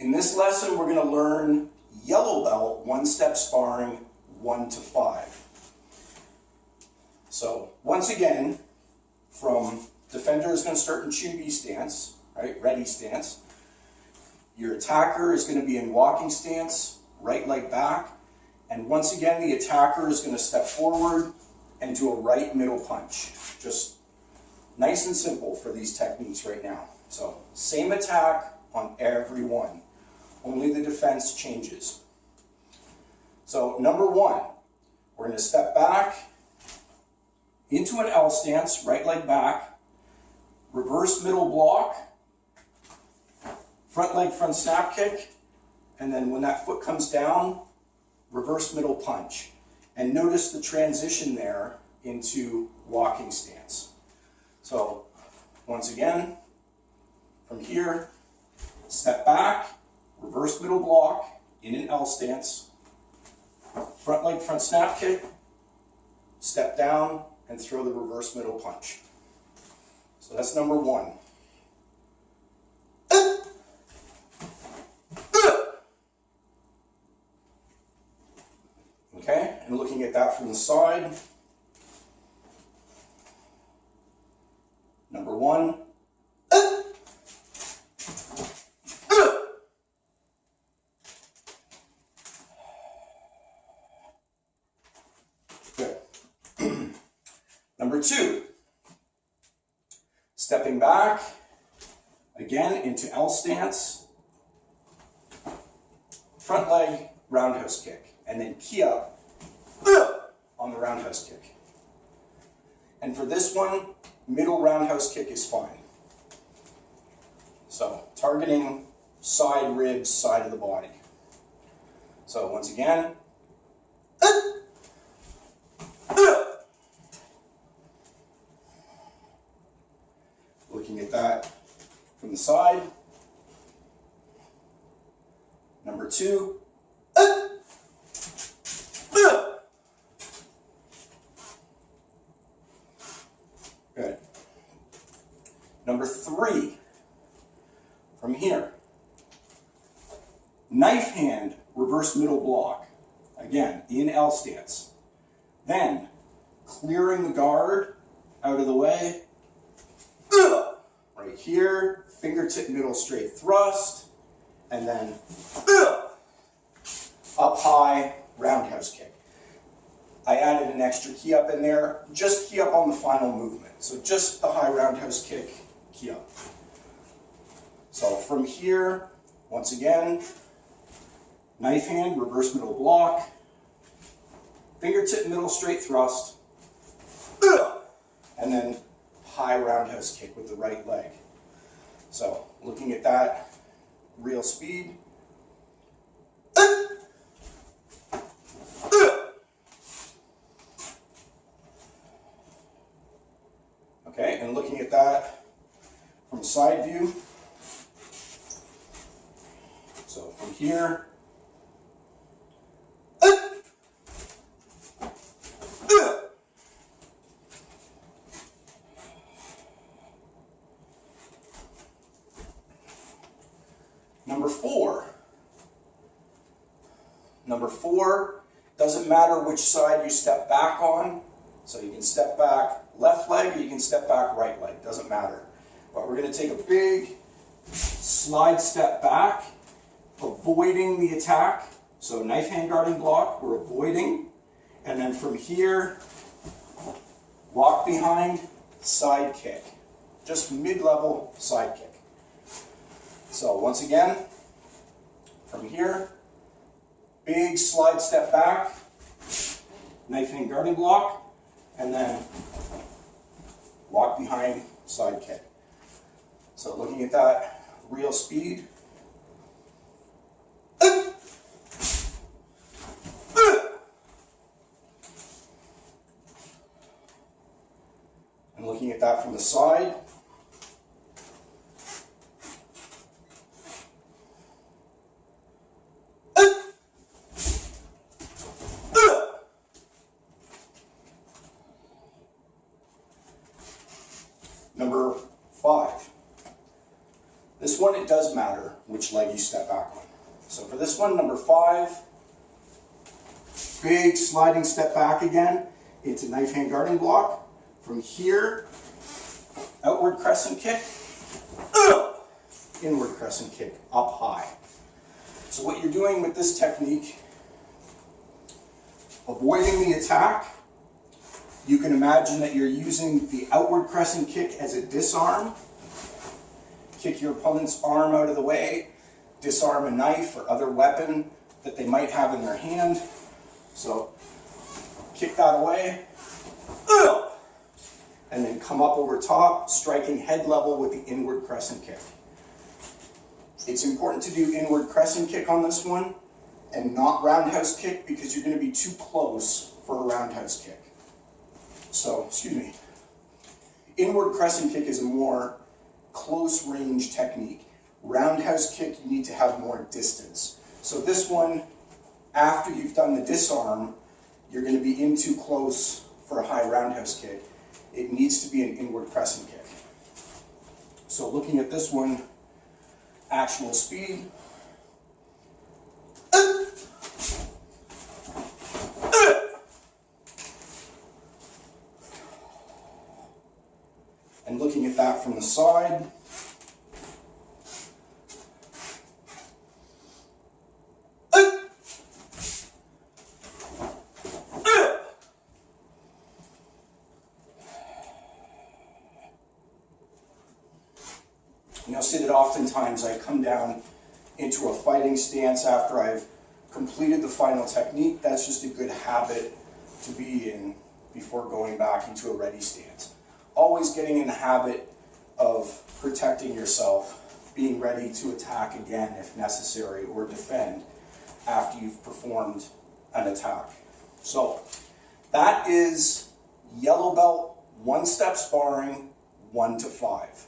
In this lesson, we're going to learn yellow belt, one-step sparring, 1 to 5. So once again, from defender is going to start in Chung stance, right? Ready stance. Your attacker is going to be in walking stance, right leg back. And once again, the attacker is going to step forward and do a right middle punch. Just nice and simple for these techniques right now. So same attack on every one. Only the defense changes. So number 1, we're going to step back into an L stance, right leg back, reverse middle block, front leg front snap kick, and then when that foot comes down, reverse middle punch. And notice the transition there into walking stance. So once again, from here, step back, reverse middle block in an L stance, front leg front snap kick, step down, and throw the reverse middle punch. So that's number 1. Okay, and looking at that from the side, number 1. Good. Number 2, stepping back, again into L stance, front leg roundhouse kick, and then key up on the roundhouse kick. And for this one, middle roundhouse kick is fine. So targeting side ribs, side of the body. So once again, looking at that from the side. Number 2. Good. Number 3, from here, knife hand, reverse middle block, again, in L stance. Then, clearing the guard out of the way, right here, fingertip middle straight thrust, and then up high, roundhouse kick. I added an extra key up in there, just key up on the final movement. So just the high roundhouse kick, key up. So from here, once again, knife hand, reverse middle block, fingertip middle straight thrust, and then high roundhouse kick with the right leg. So looking at that, real speed. Okay, and looking at that from side view. So from here, Number 4. Number 4, doesn't matter which side you step back on. So you can step back left leg, or you can step back right leg, doesn't matter. But we're going to take a big slide step back, avoiding the attack. So knife hand guarding block, we're avoiding. And then from here, walk behind, side kick. Just mid-level side kick. So once again, from here, big slide step back, knife hand guarding block, and then walk behind, side kick. So looking at that, real speed. And looking at that from the side. Number 5. This one, it does matter which leg you step back on. So for this one, number 5, big sliding step back again into knife hand guarding block. From here, outward crescent kick, inward crescent kick, up high. So what you're doing with this technique, avoiding the attack, you can imagine that you're using the outward crescent kick as a disarm. Kick your opponent's arm out of the way, disarm a knife or other weapon that they might have in their hand. So kick that away, and then come up over top, striking head level with the inward crescent kick. It's important to do inward crescent kick on this one and not roundhouse kick because you're going to be too close for a roundhouse kick. So, excuse me. Inward crescent kick is a more close range technique. Roundhouse kick, you need to have more distance. So this one, after you've done the disarm, you're going to be in too close for a high roundhouse kick. It needs to be an inward crescent kick. So looking at this one, actual speed. And looking at that from the side. You'll see that oftentimes I come down into a fighting stance after I've completed the final technique. That's just a good habit to be in before going back into a ready stance. Always getting in the habit of protecting yourself, being ready to attack again if necessary or defend after you've performed an attack. So that is yellow belt, 1-step sparring, 1 to 5.